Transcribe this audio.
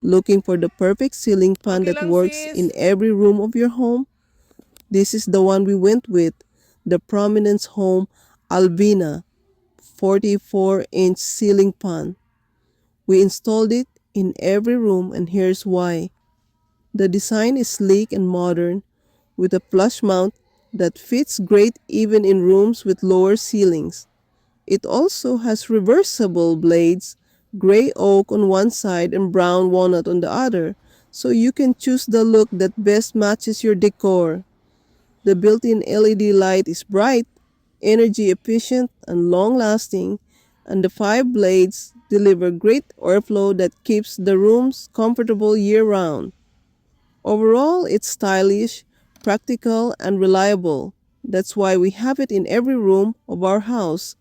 Looking for the perfect ceiling fan Okay that lang works sis. in every room of your home? This is the one we went with, the Prominence Home Alvina 44-inch ceiling fan. We installed it in every room, and here's why. The design is sleek and modern, with a flush mount that fits great even in rooms with lower ceilings. It also has reversible blades, gray oak on one side and brown walnut on the other, so you can choose the look that best matches your decor. The built-in LED light is bright, energy efficient, and long-lasting, and the five blades deliver great airflow that keeps the rooms comfortable year-round. Overall, it's stylish, practical, and reliable. That's why we have it in every room of our house.